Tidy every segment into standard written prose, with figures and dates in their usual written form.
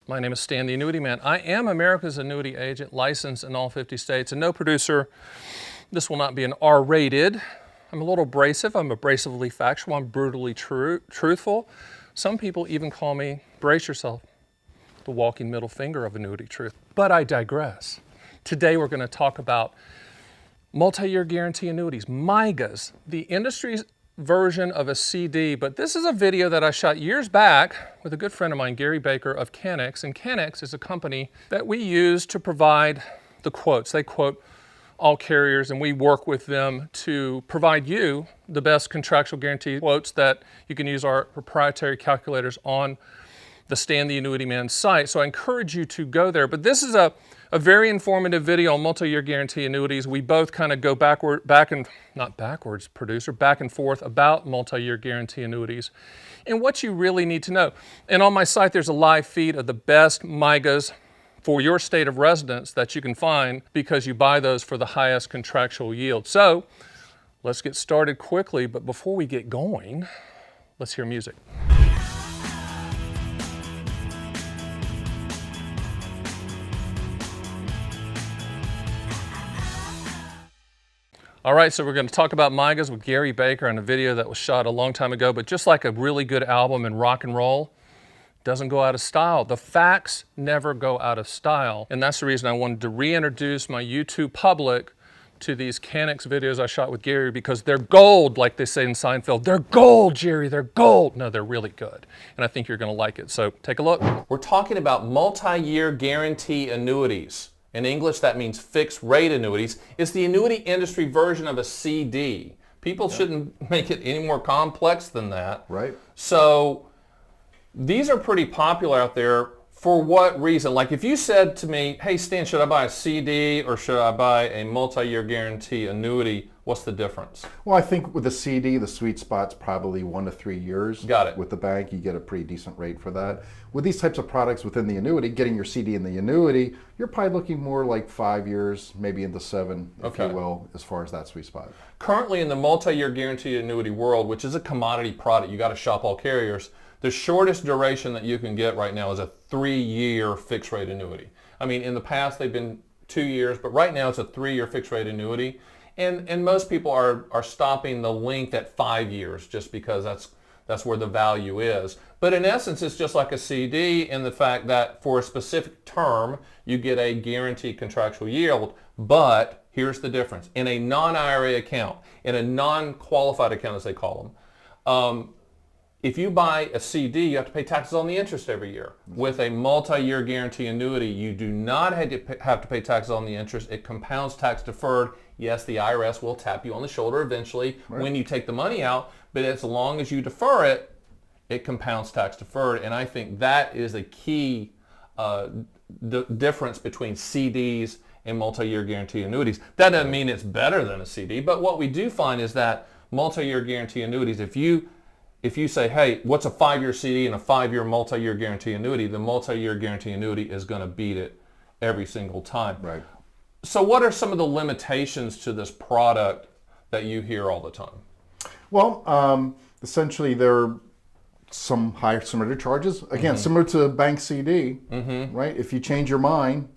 My name is Stan The Annuity Man. I am America's annuity agent, licensed in all 50 states, and no producer. This will not be an R-rated. I'm a little abrasive. I'm abrasively factual. I'm brutally truthful. Some people even call me, brace yourself, the walking middle finger of annuity truth. But I digress. Today we're going to talk about multi-year guarantee annuities, MYGAs, the industry's version of a CD, but this is a video that I shot years back with a good friend of mine, Gary Baker of CANNEX, and CANNEX is a company that we use to provide the quotes. They quote all carriers, and we work with them to provide you the best contractual guarantee quotes that you can use our proprietary calculators on the Stan The Annuity Man site. So I encourage you to go there. But this is a very informative video on multi-year guarantee annuities. We both kind of go back and forth about multi-year guarantee annuities and what you really need to know. And on my site, there's a live feed of the best MYGAs for your state of residence that you can find because you buy those for the highest contractual yield. So let's get started quickly, but before we get going, let's hear music. All right, so we're going to talk about MYGAs with Gary Baker in a video that was shot a long time ago, but just like a really good album in rock and roll, doesn't go out of style. The facts never go out of style, and that's the reason I wanted to reintroduce my YouTube public to these CANNEX videos I shot with Gary, because they're gold, like they say in Seinfeld. They're gold, Jerry, they're gold. No, they're really good, and I think you're going to like it, so take a look. We're talking about multi-year guarantee annuities. In English, that means fixed rate annuities. It's the annuity industry version of a CD. People shouldn't make it any more complex than that. Right. So these are pretty popular out there. For what reason? Like if you said to me, hey Stan, should I buy a CD or should I buy a multi-year guarantee annuity? What's the difference? Well, I think with the CD, the sweet spot's probably 1 to 3 years. Got it. With the bank, you get a pretty decent rate for that. With these types of products within the annuity, getting your CD in the annuity, you're probably looking more like 5 years, maybe into 7, if you will, as far as that sweet spot. Currently in the multi-year guaranteed annuity world, which is a commodity product, you got to shop all carriers, the shortest duration that you can get right now is a 3-year fixed rate annuity. I mean, in the past they've been 2 years, but right now it's a 3-year fixed rate annuity. And most people are stopping the length at 5 years just because that's where the value is. But in essence, it's just like a CD in the fact that for a specific term, you get a guaranteed contractual yield. But here's the difference. In a non-IRA account, in a non-qualified account as they call them, if you buy a CD, you have to pay taxes on the interest every year. With a multi-year guarantee annuity, you do not have to pay taxes on the interest. It compounds tax deferred. Yes, the IRS will tap you on the shoulder eventually when you take the money out, but as long as you defer it, it compounds tax deferred. And I think that is a key difference between CDs and multi-year guarantee annuities. That doesn't mean it's better than a CD, but what we do find is that multi-year guarantee annuities, if you say, hey, what's a 5-year CD and a 5-year multi-year guarantee annuity, the multi-year guarantee annuity is going to beat it every single time. Right. So what are some of the limitations to this product that you hear all the time? Well, essentially there are some higher surrender charges. Again, similar to a bank CD, right? If you change your mind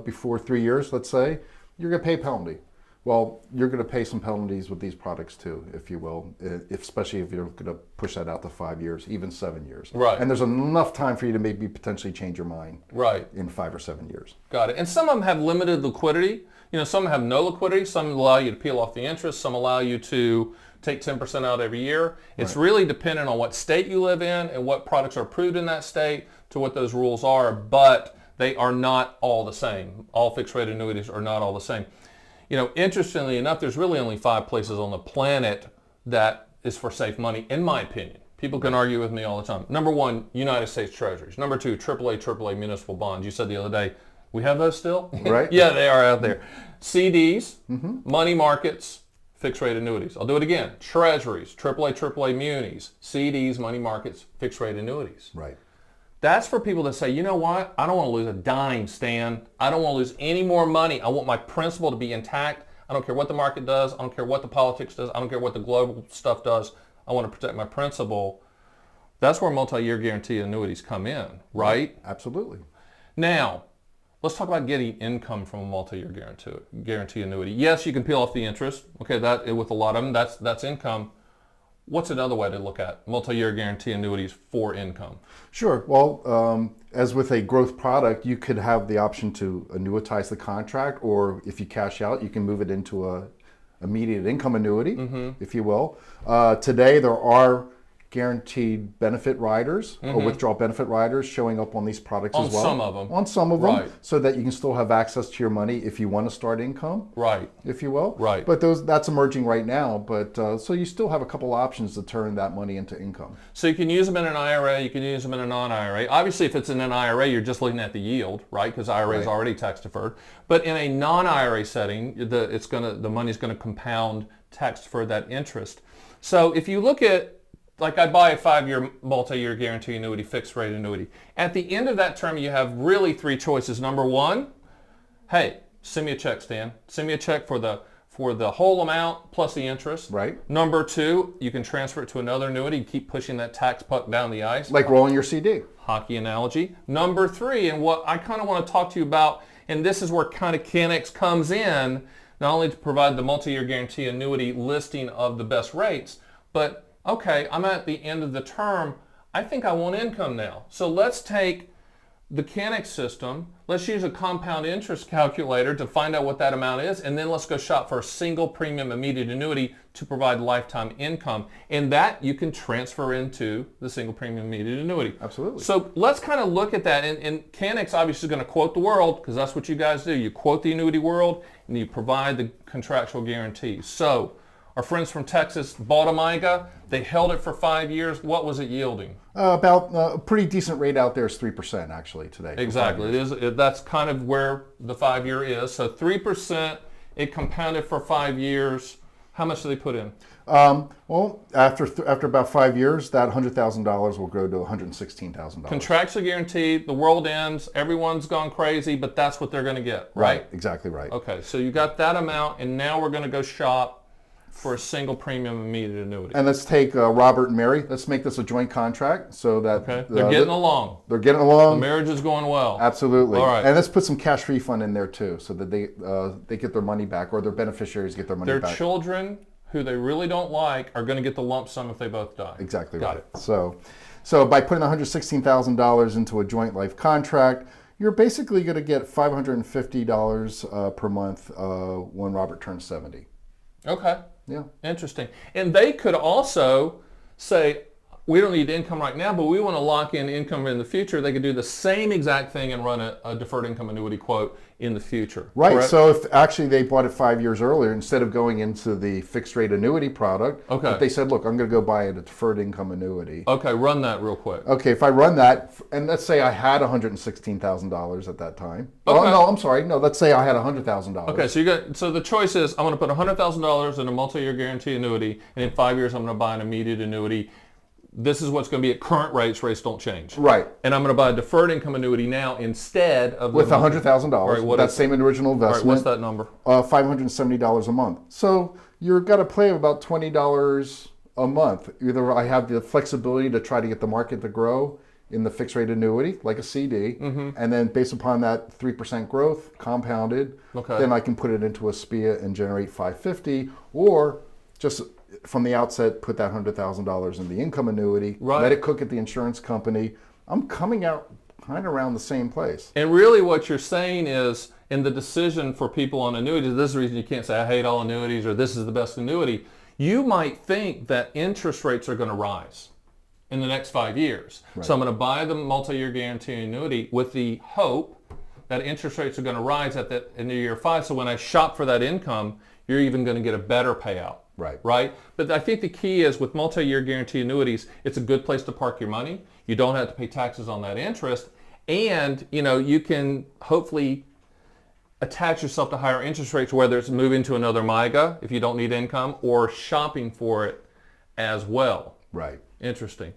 before 3 years, let's say, you're going to pay a penalty. Well, you're going to pay some penalties with these products too, if you will, especially if you're going to push that out to 5 years, even 7 years. Right. And there's enough time for you to maybe potentially change your mind. Right. In 5 or 7 years. Got it. And some of them have limited liquidity. You know, some have no liquidity. Some allow you to peel off the interest. Some allow you to take 10% out every year. It's really dependent on what state you live in and what products are approved in that state to what those rules are, but they are not all the same. All fixed rate annuities are not all the same. You know, interestingly enough, there's really only 5 places on the planet that is for safe money, in my opinion. People can argue with me all the time. Number 1, United States Treasuries. Number 2, AAA municipal bonds. You said the other day, we have those still? Right. Yeah, they are out there. CDs, money markets, fixed rate annuities. I'll do it again. Treasuries, AAA munis, CDs, money markets, fixed rate annuities. Right. That's for people that say, you know what, I don't want to lose a dime, Stan. I don't want to lose any more money. I want my principal to be intact. I don't care what the market does. I don't care what the politics does. I don't care what the global stuff does. I want to protect my principal. That's where multi-year guaranteed annuities come in, right? Absolutely. Now, let's talk about getting income from a multi-year guarantee annuity. Yes, you can peel off the interest. Okay, that with a lot of them, that's income. What's another way to look at multi-year guarantee annuities for income? Sure. Well, as with a growth product, you could have the option to annuitize the contract, or if you cash out, you can move it into a immediate income annuity, if you will. Today, there are guaranteed benefit riders or withdrawal benefit riders showing up on these products as well. On some of them. On some of them, so that you can still have access to your money if you want to start income, right? If you will, right. But that's emerging right now. But so you still have a couple options to turn that money into income. So you can use them in an IRA, you can use them in a non-IRA. Obviously, if it's in an IRA, you're just looking at the yield, right? Because IRA is already tax deferred. But in a non-IRA setting, the money's going to compound tax deferred that interest. So if you look at, like, I buy a 5-year multi-year guarantee annuity, fixed rate annuity. At the end of that term, you have really 3 choices. Number one, hey, send me a check, Stan. Send me a check for the whole amount plus the interest. Right. Number 2, you can transfer it to another annuity, keep pushing that tax puck down the ice. Like rolling your CD. Hockey analogy. Number 3, and what I kind of want to talk to you about, and this is where kind of CANNEX comes in, not only to provide the multi-year guarantee annuity listing of the best rates, but okay, I'm at the end of the term. I think I want income now. So let's take the CANNEX system. Let's use a compound interest calculator to find out what that amount is, and then let's go shop for a single premium immediate annuity to provide lifetime income. And that you can transfer into the single premium immediate annuity. Absolutely. So let's kind of look at that. And CANNEX obviously is going to quote the world, because that's what you guys do. You quote the annuity world, and you provide the contractual guarantees. So our friends from Texas bought a MYGA. They held it for 5 years. What was it yielding? About a pretty decent rate out there is 3% actually today. Exactly. That's kind of where the 5-year is. So 3%. It compounded for 5 years. How much do they put in? Well, after about 5 years, that $100,000 will grow to $116,000. Contractually guaranteed. The world ends. Everyone's gone crazy, but that's what they're going to get, right? Exactly right. Okay. So you got that amount, and now we're going to go shop for a single premium immediate annuity. And let's take Robert and Mary. Let's make this a joint contract so that they're getting along. They're getting along. The marriage is going well. Absolutely. All right. And let's put some cash refund in there too, so that they get their money back, or their beneficiaries get their money back. Their children, who they really don't like, are going to get the lump sum if they both die. Exactly Got right. It. So by putting $116,000 into a joint life contract, you're basically going to get $550 per month when Robert turns 70. Okay. Yeah. Interesting. And they could also say, we don't need income right now, but we want to lock in income in the future. They could do the same exact thing and run a deferred income annuity quote in the future. Right. Correct? So if actually they bought it 5 years earlier, instead of going into the fixed rate annuity product, if they said, look, I'm going to go buy a deferred income annuity. Okay, run that real quick. Okay, if I run that, and let's say I had $116,000 at that time. Okay. Oh, no, I'm sorry. No, let's say I had $100,000. Okay, so the choice is, I'm going to put $100,000 in a multi-year guarantee annuity, and in 5 years I'm going to buy an immediate annuity. This is what's going to be at current rates. Rates don't change. Right. And I'm going to buy a deferred income annuity now instead of with $100,000. Right, that same original investment. Right, what's that number? $570 a month. So you've got to play about $20 a month. Either I have the flexibility to try to get the market to grow in the fixed rate annuity, like a CD, and then based upon that 3% growth compounded, then I can put it into a SPIA and generate $550, or just from the outset, put that $100,000 in the income annuity, let it cook at the insurance company. I'm coming out kind of around the same place. And really what you're saying is, in the decision for people on annuities, this is the reason you can't say, I hate all annuities, or this is the best annuity. You might think that interest rates are going to rise in the next 5 years. Right. So I'm going to buy the multi-year guarantee annuity with the hope that interest rates are going to rise at the end of year 5. So when I shop for that income, you're even going to get a better payout. Right. But I think the key is, with multi-year guarantee annuities, it's a good place to park your money. You don't have to pay taxes on that interest, and you can hopefully attach yourself to higher interest rates, whether it's moving to another MYGA if you don't need income, or shopping for it as well. Right. Interesting.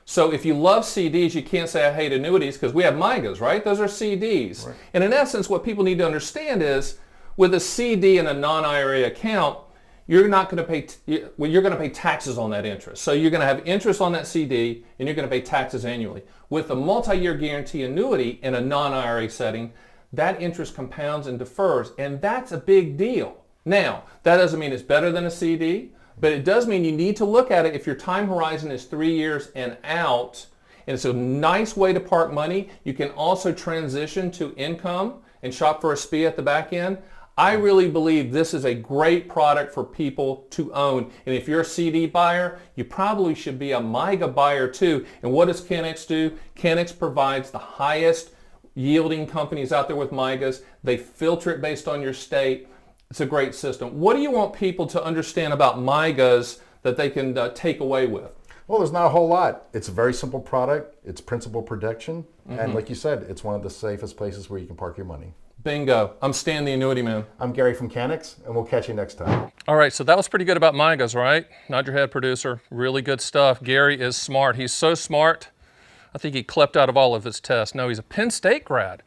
So if you love CDs, you can't say I hate annuities, because we have MYGAs, right? Those are CDs. Right. And in essence, what people need to understand is, with a CD and a non-IRA account, you're not going to pay, you're going to pay taxes on that interest. So you're going to have interest on that CD and you're going to pay taxes annually. With a multi-year guarantee annuity in a non-IRA setting, that interest compounds and defers, and that's a big deal. Now, that doesn't mean it's better than a CD, but it does mean you need to look at it if your time horizon is 3 years and out, and it's a nice way to park money. You can also transition to income and shop for a SPIA at the back end. I really believe this is a great product for people to own. And if you're a CD buyer, you probably should be a MYGA buyer too. And what does CANNEX do? CANNEX provides the highest yielding companies out there with MYGAs. They filter it based on your state. It's a great system. What do you want people to understand about MYGAs that they can take away with? Well, there's not a whole lot. It's a very simple product. It's principal protection. And like you said, it's one of the safest places where you can park your money. Bingo. I'm Stan the Annuity Man. I'm Gary from CANNEX, and we'll catch you next time. All right, so that was pretty good about MYGAs, right? Nod your head, producer. Really good stuff. Gary is smart. He's so smart, I think he clept out of all of his tests. No, he's a Penn State grad,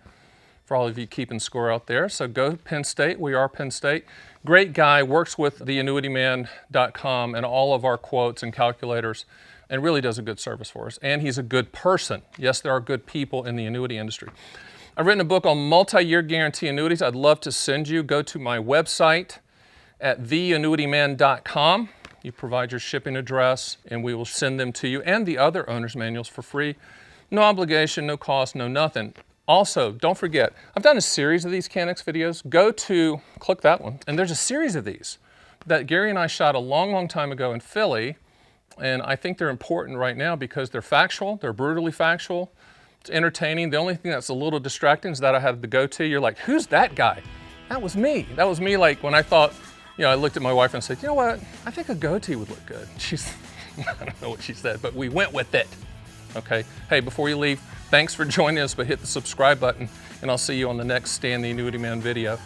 for all of you keeping score out there. So go Penn State. We are Penn State. Great guy, works with theannuityman.com and all of our quotes and calculators, and really does a good service for us. And he's a good person. Yes, there are good people in the annuity industry. I've written a book on multi-year guarantee annuities. I'd love to send you. Go to my website at theannuityman.com. You provide your shipping address and we will send them to you and the other owner's manuals for free. No obligation, no cost, no nothing. Also, don't forget, I've done a series of these CANNEX videos. Click that one, and there's a series of these that Gary and I shot a long, long time ago in Philly, and I think they're important right now because they're factual, they're brutally factual. It's entertaining. The only thing that's a little distracting is that I have the goatee. You're like, who's that guy? That was me. That was me, like when I thought, I looked at my wife and said, you know what? I think a goatee would look good. I don't know what she said, but we went with it. Okay. Hey, before you leave, thanks for joining us, but hit the subscribe button and I'll see you on the next Stan the Annuity Man video.